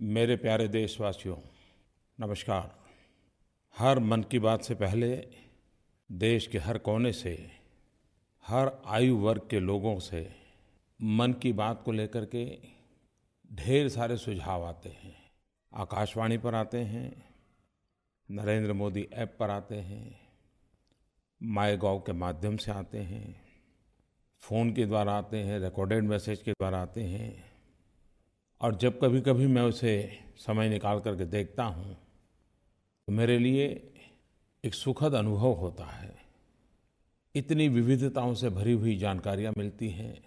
मेरे प्यारे देशवासियों, नमस्कार। हर मन की बात से पहले देश के हर कोने से, हर आयु वर्ग के लोगों से मन की बात को लेकर के ढेर सारे सुझाव आते हैं। आकाशवाणी पर आते हैं, नरेंद्र मोदी ऐप पर आते हैं, माईगोव के माध्यम से आते हैं, फ़ोन के द्वारा आते हैं, रिकॉर्डेड मैसेज के द्वारा आते हैं। और जब कभी-कभी मैं उसे समय निकाल करके देखता हूँ तो मेरे लिए एक सुखद अनुभव होता है। इतनी विविधताओं से भरी हुई जानकारियाँ मिलती हैं।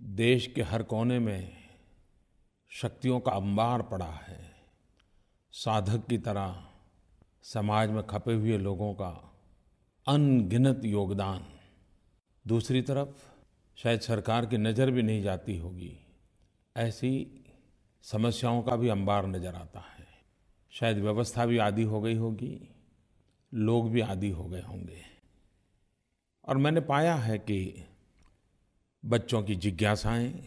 देश के हर कोने में शक्तियों का अंबार पड़ा है। साधक की तरह समाज में खपे हुए लोगों का अनगिनत योगदान। दूसरी तरफ शायद सरकार की नज़र भी नहीं जाती होगी, ऐसी समस्याओं का भी अंबार नज़र आता है। शायद व्यवस्था भी आदी हो गई होगी, लोग भी आदी हो गए होंगे। और मैंने पाया है कि बच्चों की जिज्ञासाएं,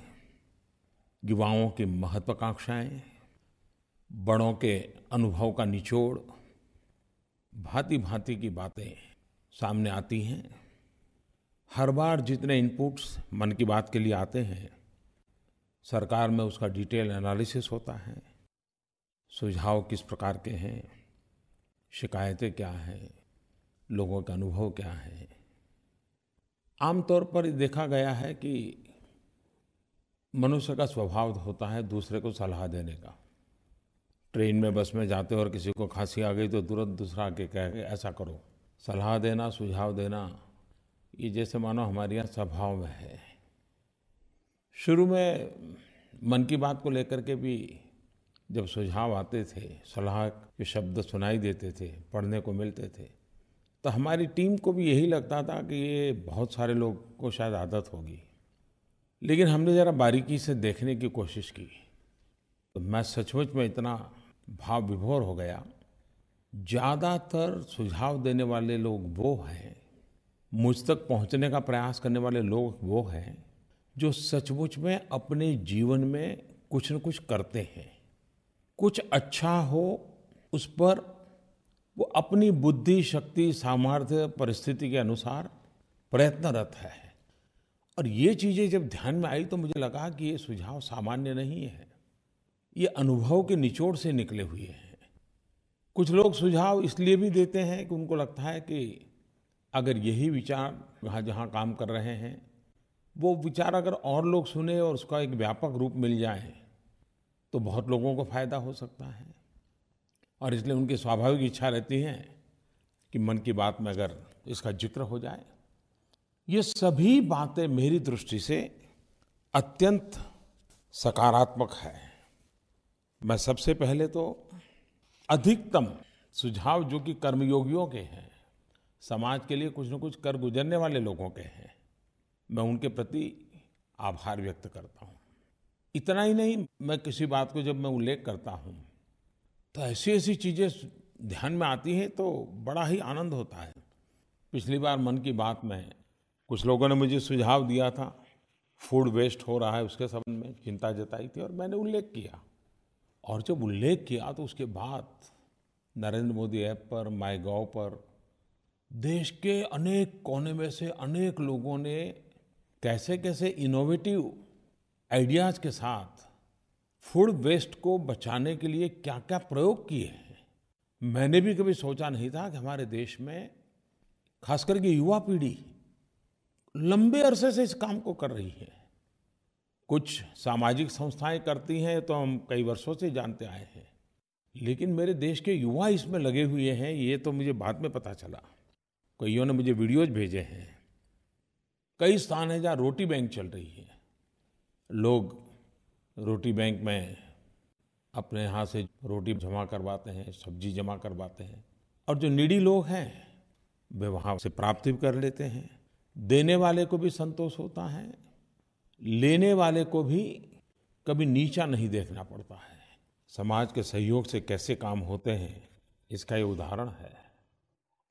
युवाओं की महत्वाकांक्षाएं, बड़ों के अनुभव का निचोड़, भांति-भांति की बातें सामने आती हैं। हर बार जितने इनपुट्स मन की बात के लिए आते हैं, सरकार में उसका डिटेल एनालिसिस होता है। सुझाव किस प्रकार के हैं, शिकायतें क्या हैं, लोगों का अनुभव क्या है। आमतौर पर देखा गया है कि मनुष्य का स्वभाव होता है दूसरे को सलाह देने का। ट्रेन में, बस में जाते और किसी को खांसी आ गई तो तुरंत दूसरा आके कहे ऐसा करो। सलाह देना, सुझाव देना, ये जैसे मानो हमारे यहाँ स्वभाव में है। शुरू में मन की बात को लेकर के भी जब सुझाव आते थे, सलाह के शब्द सुनाई देते थे, पढ़ने को मिलते थे, तो हमारी टीम को भी यही लगता था कि ये बहुत सारे लोग को शायद आदत होगी। लेकिन हमने ज़रा बारीकी से देखने की कोशिश की तो मैं सचमुच में इतना भाव विभोर हो गया। ज़्यादातर सुझाव देने वाले लोग वो हैं, मुझ तक पहुंचने का प्रयास करने वाले लोग वो हैं जो सचमुच में अपने जीवन में कुछ न कुछ करते हैं। कुछ अच्छा हो उस पर वो अपनी बुद्धि, शक्ति, सामर्थ्य, परिस्थिति के अनुसार प्रयत्नरत है। और ये चीज़ें जब ध्यान में आई तो मुझे लगा कि ये सुझाव सामान्य नहीं है, ये अनुभव के निचोड़ से निकले हुए हैं। कुछ लोग सुझाव इसलिए भी देते हैं कि उनको लगता है कि अगर यही विचार जहाँ जहाँ काम कर रहे हैं, वो विचार अगर और लोग सुने और उसका एक व्यापक रूप मिल जाए तो बहुत लोगों को फ़ायदा हो सकता है। और इसलिए उनकी स्वाभाविक इच्छा रहती है कि मन की बात में अगर इसका जिक्र हो जाए। ये सभी बातें मेरी दृष्टि से अत्यंत सकारात्मक है। मैं सबसे पहले तो अधिकतम सुझाव जो कि कर्मयोगियों के हैं, समाज के लिए कुछ न कुछ कर गुजरने वाले लोगों के हैं, मैं उनके प्रति आभार व्यक्त करता हूँ। इतना ही नहीं, मैं किसी बात को जब मैं उल्लेख करता हूँ तो ऐसी ऐसी चीज़ें ध्यान में आती हैं तो बड़ा ही आनंद होता है। पिछली बार मन की बात में कुछ लोगों ने मुझे सुझाव दिया था, फूड वेस्ट हो रहा है उसके संबंध में चिंता जताई थी और मैंने उल्लेख किया। और जब उल्लेख किया तो उसके बाद नरेंद्र मोदी ऐप पर, माईगोव पर देश के अनेक कोने में से अनेक लोगों ने कैसे-कैसे इनोवेटिव आइडियाज़ के साथ फूड वेस्ट को बचाने के लिए क्या-क्या प्रयोग किए हैं। मैंने भी कभी सोचा नहीं था कि हमारे देश में खास करके युवा पीढ़ी लंबे अरसे से इस काम को कर रही है। कुछ सामाजिक संस्थाएं करती हैं तो हम कई वर्षों से जानते आए हैं, लेकिन मेरे देश के युवा इसमें लगे हुए हैं ये तो मुझे बाद में पता चला। कईयों ने मुझे वीडियोज भेजे हैं। कई स्थान हैं जहाँ रोटी बैंक चल रही है। लोग रोटी बैंक में अपने यहाँ से रोटी जमा करवाते हैं, सब्जी जमा करवाते हैं और जो नीडी लोग हैं वे वहाँ से प्राप्त भी कर लेते हैं। देने वाले को भी संतोष होता है, लेने वाले को भी कभी नीचा नहीं देखना पड़ता है। समाज के सहयोग से कैसे काम होते हैं इसका ये उदाहरण है।